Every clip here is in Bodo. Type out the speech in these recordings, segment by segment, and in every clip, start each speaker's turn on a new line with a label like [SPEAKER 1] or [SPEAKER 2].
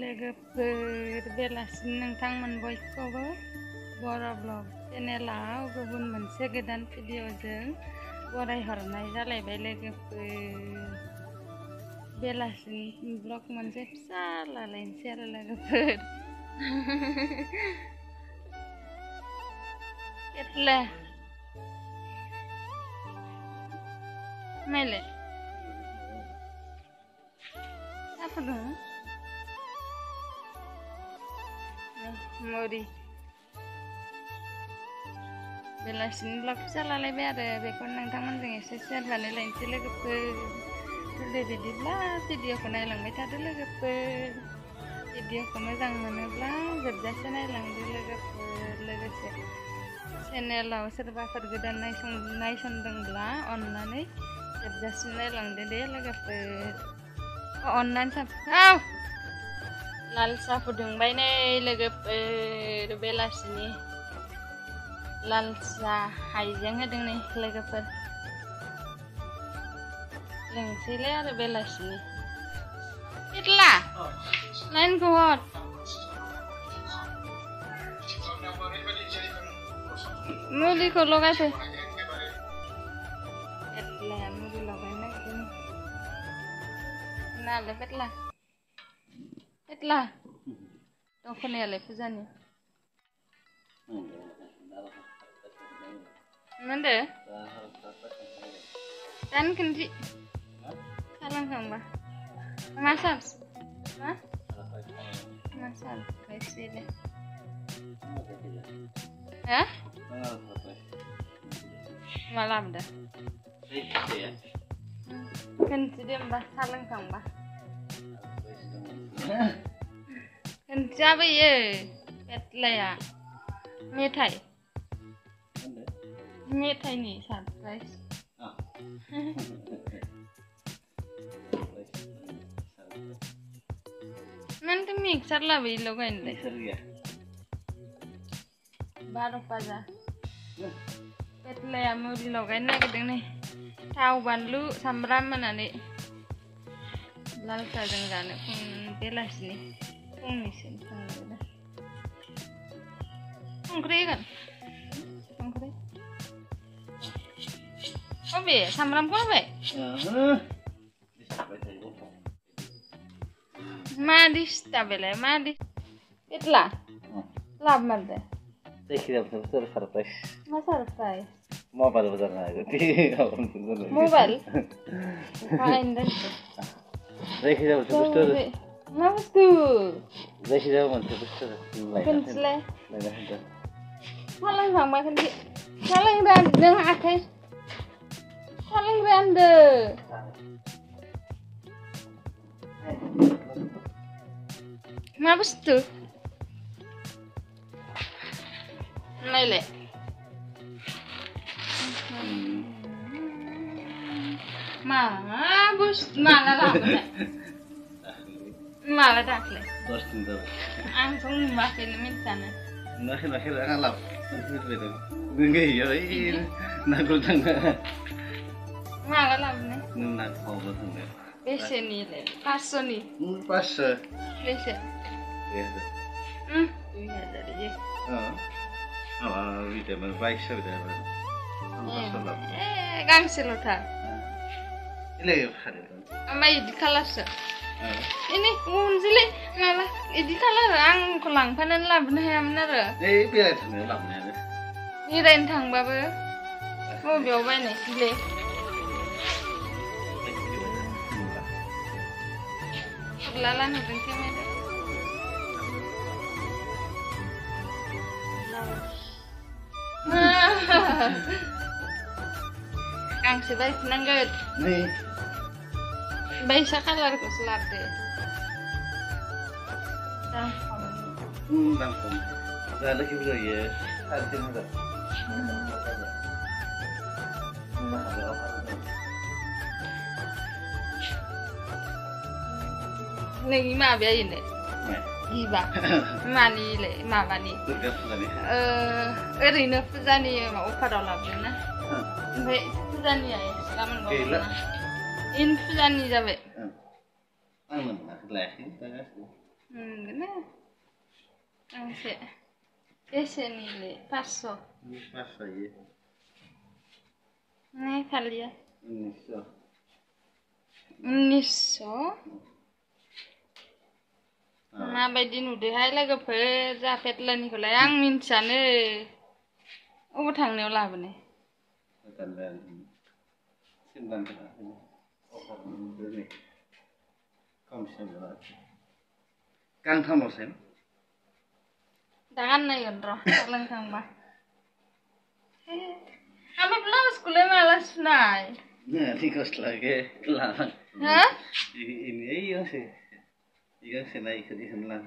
[SPEAKER 1] लोगोफोर बेलासिनि नोंथांमोन बयखौबो बर' ब्लग चेनेलाव गुबुन मोनसे गोदान भिडिअजों बरायहरनाय जालायबाय लोगोफोर। बेलासिनि ब्लग मोनसे फिसा लालायनोसै आरो लोगोफोर। पेटला नायलाय सा फुदुङो मुरि बेलासिनि ब्लग फिसा लालायबाय आरो बेखौ नोंथांमोनजों एसे शेयार बानायलायनोसै लोगोफोर। दे बिदिब्ला भिडिअखौ नायलांबाय थादो लोगोफोर। भिडिअखौ मोजां मोनोब्ला जोबजासे नायलांदो लोगोफोर। लोगोसे चेनेलाव सोरबाफोर गोदान नायसनदोंब्ला अननानै जोबजासिम नायलांदो दे लोगोफोर। अननानै लाल साहा फुदुंबाय नै लोगोफोर बेलासिनि लाल साहा हाइजें होदों नै लोगोफोर। लोंसैलाय आरो बेलासिनि पेटला लाइनखौ हर। मुलिखौ लगायफै। पेटलाया मुलि लगायनो नागिरदों नालाय पेटला पेटला दखनायालाय फुजानि मोनदो दान खोनथि खालामखांबा मा सार्स मा सार्स खायसेले हा मा लाबोदो खोनथि दे होमबा खालामखांबा खोनथि जाबोयो पेटलाया मेथाइनि सारप्राइज नोंथ मिक्सार लाबोयो लगायनोलाय 12 बाजा पेटलाया मुलि लगायनो नागिरदों नै थाव बानलु सामब्राम होनानै लाल साहाजों जानो बेलासिनि फुंनिसो संख्रि होगोन संख्रि अबे सामब्रामखौ होबाय मा दिस्टा बेलाय मा पेटला लाब मारदो
[SPEAKER 2] जायखिजाया सरप्राइज
[SPEAKER 1] मा सरप्राइज
[SPEAKER 2] मबाइल बजारना
[SPEAKER 1] मबाइल फाइन
[SPEAKER 2] जायखिजाया मोनसे बुस्थु
[SPEAKER 1] मा बुस्थु
[SPEAKER 2] जायखिजाया मोनसे बुस्थु
[SPEAKER 1] खोनसेलाय खालामखांबाय खोनसे खालामग्रा नों आखाइ खालामग्रा होनदो मा बुस्थु नायलाय मा बुस्थु माला लाबोनाय माला दाख्लै
[SPEAKER 2] 10 दिन जाबाय
[SPEAKER 1] आंथ' नुवाखैनो मिन्थियानो
[SPEAKER 2] नुवाखै आं लाब नोङो नांगौ थांनो
[SPEAKER 1] माला लाबोनाय
[SPEAKER 2] नों नांगौबा थांनो
[SPEAKER 1] बेसेनिलाय 500नि
[SPEAKER 2] 500
[SPEAKER 1] बेसे 2000 ये
[SPEAKER 2] बिदिनो 2200
[SPEAKER 1] गांसेल'थार ओमफ्राय इदि खालारसो ini unjilai malah ini kalah आंखौ लांफानानै लाबोनो हायामोन आरो
[SPEAKER 2] बेरायनो थांनो लाबोनायानो
[SPEAKER 1] बेरायनो थांबाबो बबेयाव बायनाय ले लाला नुदों केमेरा गांसे बायफिननांगोन बायसा कालारखौसो लाबोदो दाम
[SPEAKER 2] खम जानो खिबो जायो 3,000
[SPEAKER 1] नोंनि माबाया इनो गिबा मानिलाय माबानि ओरैनो फुजानि अफाराव लाबोदों ना ओमफ्राय फुजानिया एक्सट्रा मोनबावो इन फुजानि जाबाय Moनगोन गांसे बेसेनिलै 500
[SPEAKER 2] 500 ये
[SPEAKER 1] नहीं फालिया
[SPEAKER 2] 1900
[SPEAKER 1] 1900 माबायदि नुदोहाय लोगोफोर जा पेटलानिखौलाय आं मिन्थियानो अबाव थांनायाव लाबोनो
[SPEAKER 2] गांथामल'सै
[SPEAKER 1] दा गाननायगोन र' लोंखांबा ओमफ्राय ब्लाउसखौलाय माला सुनाय
[SPEAKER 2] Nanti kau selagi larang.
[SPEAKER 1] Hah?
[SPEAKER 2] Ini iya sih. Iya sih naik ke di sana.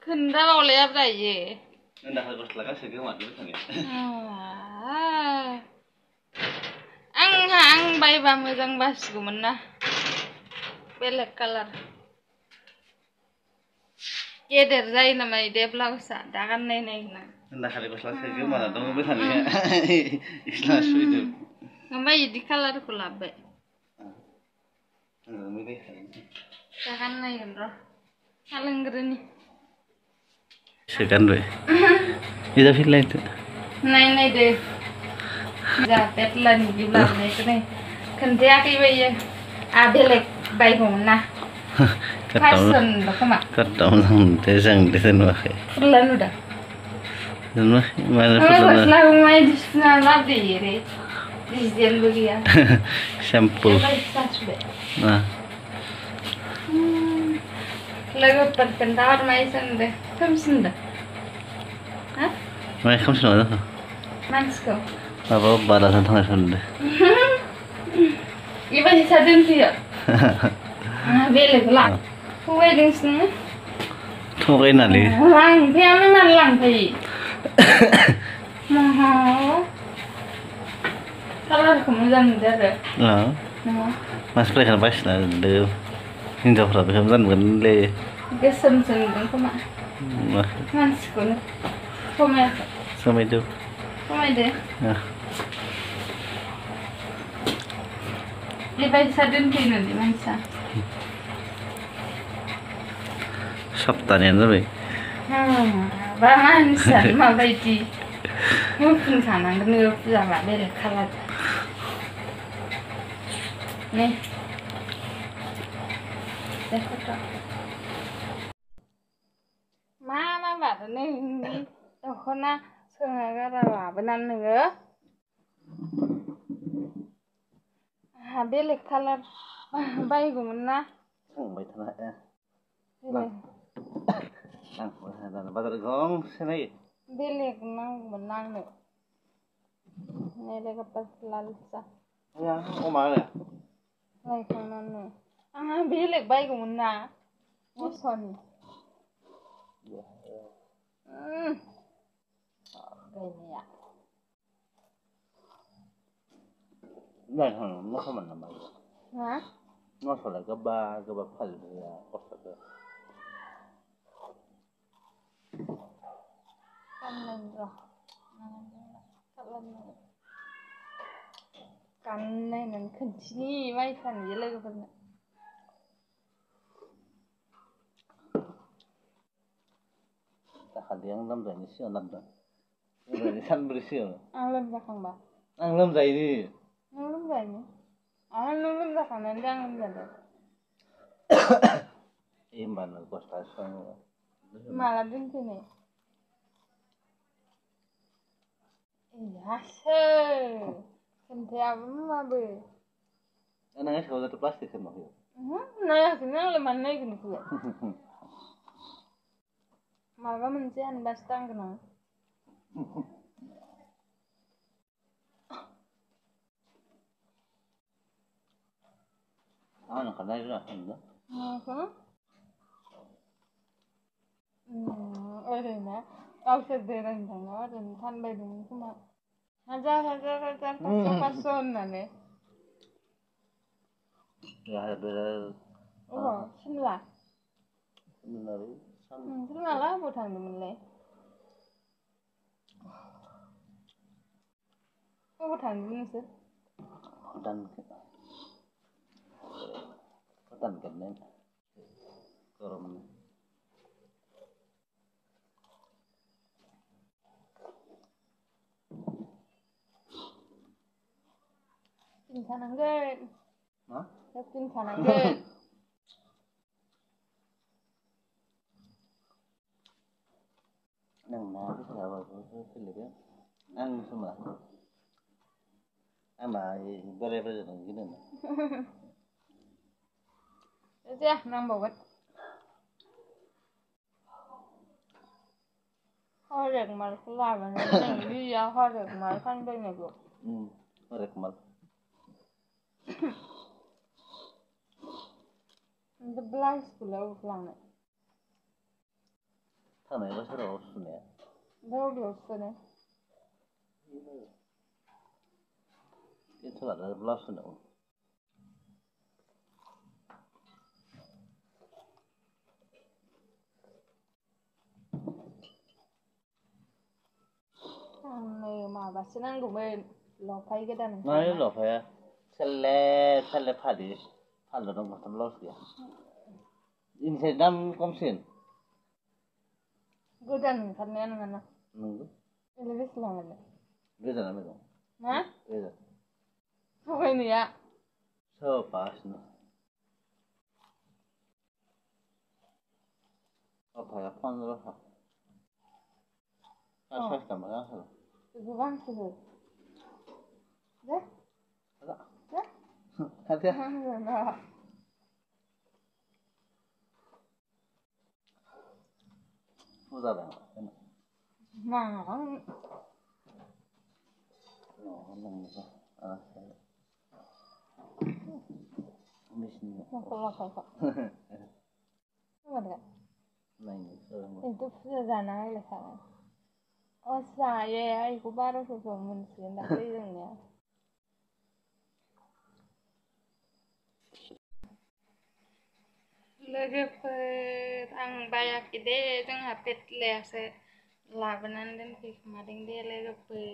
[SPEAKER 1] Kenda oleh apa ye?
[SPEAKER 2] Nanda kau selagi segi mat dulu kan ya.
[SPEAKER 1] Ang bay ba मोजां बासिगौमोन ना बेलेग कालार गेदेर जायो नामा इदे ब्लाउसआ दा गाननाय नायना
[SPEAKER 2] Nanda kau selagi segi mat dong besan ya. Islah suidu.
[SPEAKER 1] ओमफ्राय इदि कालारखौ लाबोबाय
[SPEAKER 2] Milih.
[SPEAKER 1] दा गाननायगोन र' सा लोंग्रोनि
[SPEAKER 2] Segan be. Ida feel itu.
[SPEAKER 1] नायदो जा पेटलानि बिब्लाबनायखौ नै खोन्थायाखै बायो बेलेग बायगौमोन ना फासजन खोमा
[SPEAKER 2] Ketemu desang nuakai.
[SPEAKER 1] फुरला नुदों
[SPEAKER 2] Nuah mana
[SPEAKER 1] गस्ला गुमाय दिसुना लाबोयो रे डिजाइनबो गैया
[SPEAKER 2] Sampul. Nah.
[SPEAKER 1] लोगोफोर खोन्थाहरनाय सोंदों खोमसिनदों हा
[SPEAKER 2] Mai kamu sudah tahu?
[SPEAKER 1] मानसिखौ
[SPEAKER 2] Apa balasan tangan sudah?
[SPEAKER 1] बेबायदि दोनफैयो बेलेग ला थगायदोंसो नोङो
[SPEAKER 2] Thogaynaलै
[SPEAKER 1] लांफैयानो मानो लांफैयो कालारखौ मोजां नुदो आरो
[SPEAKER 2] मानसिफोरा बेखौनो बायसिना दोनदों हिनजावफ्रा बेखौनो गानगोनलै
[SPEAKER 1] गोसोमसो नुदों खोमा मानसिखौनो समायाखै
[SPEAKER 2] समायदो
[SPEAKER 1] समायदो बेबायदिसा दोनफैनोलै मानसिया
[SPEAKER 2] सप्तानैयानो जाबाय
[SPEAKER 1] बा मानसियानो माबायदि होफिनखानांगोन नोङो फुजाबा बेलेग कालार नै मा बारो नोंनि दख'ना सोंना गारा लाबोनानै नोङो बेलेग कालार बायगौमोन ना
[SPEAKER 2] संबाय थानो हाया बाजार गंसे नायो
[SPEAKER 1] बेलेग नांगौमोन आंनो लोगोफोर लालसा
[SPEAKER 2] अमा
[SPEAKER 1] लायखांनानै आंहा बेलेग बायगौमोन ना मोसौनि गैया
[SPEAKER 2] मोसौमोन नामा
[SPEAKER 1] मा
[SPEAKER 2] मोसौलाय गोबा फालिया खस्थ'खौ
[SPEAKER 1] गाननायनानै खोनथिनि माइसानि लोगोफोरनो
[SPEAKER 2] दाखालि आं लोमजानायनि सिगां लामदों सानब्रै सिगां
[SPEAKER 1] आं लोमजाखांबा
[SPEAKER 2] आं लोमजायोनि
[SPEAKER 1] नों लोमजायोनि नों लोमजाखांनानै आं लोमजादों
[SPEAKER 2] होमबानो गस्ला सङो
[SPEAKER 1] माला दोनफैनाय इहासो खोन्थायाबो माबो
[SPEAKER 2] नोङो सायाव जाथ' प्लास्टिक होनाखै
[SPEAKER 1] नायाखैनो आंलाय मानो नायगोन बेखौलाय माबा मोनसे हानबासो दांगोन आं
[SPEAKER 2] आं ओंखारनाय रोङाखै
[SPEAKER 1] ओरैनो गावसोर बेरायनो थांनायाव ओरैनो फानबायदोंमोन खोमा हाजार 500 होननानै अबाव सिमला नोंसोर माला अबाव थांदोंमोनलाय अबाव थांदोंमोन नोंसोर
[SPEAKER 2] भुटान गेटनो गरमनो
[SPEAKER 1] होफिनखानांगोन
[SPEAKER 2] मा
[SPEAKER 1] होफिनखानांगोन
[SPEAKER 2] नोंना फैसायाबो फैलायगोन आं खोमा आंना बोराय बोरायजों गिदिंनो
[SPEAKER 1] जाया नांबावगोन हरेक मालखौ लाबोनानै जों बिया हरेक माल फानबायनायखौ
[SPEAKER 2] हरेक माल
[SPEAKER 1] ओमफ्राय ब्लाउसखौलाय अबाव लांनो
[SPEAKER 2] थांनाय बोसोराव सुनाया
[SPEAKER 1] ओमफ्राय अबेयाव सुनो
[SPEAKER 2] तिनस' लादो ब्लाउस सुनायाव
[SPEAKER 1] आंनो माबासो नांगौमोन लफाय गोदान
[SPEAKER 2] माने लफाया सेले फालि दं गस्ला ब्लाउस गैया इनिफ्राय दाम खमसिन
[SPEAKER 1] गोदान ओंखारनाया नङाना
[SPEAKER 2] नंगौ
[SPEAKER 1] बेलाय बेसे लांगोन
[SPEAKER 2] गोजाना मैगं
[SPEAKER 1] मा
[SPEAKER 2] गोजान
[SPEAKER 1] थगायनाया
[SPEAKER 2] सोबासनो लफाया 1500 60 थाखा गांसेल
[SPEAKER 1] बेखौ गांसेबो दे दे
[SPEAKER 2] खाथिया फुजा दं
[SPEAKER 1] नाङा itu fुजा जाना होलायखानाय जायो आइखौ 1200 मोनसिगोन दाख्लै जोंनिया लोगोफोर आं बायाखै दे जोंहा पेटलायासो लाबोनानै दोनफैखोमादों दे लोगोफोर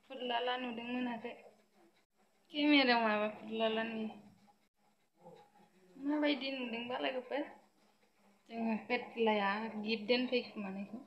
[SPEAKER 1] फुरलाला नुदों मोनाखै केमेरायाव माबा फुरलाला नुयो माबायदि नुदोंबा लोगोफोर जोङो पेटलाया गिफ्ट दोनफैखोमानायखौ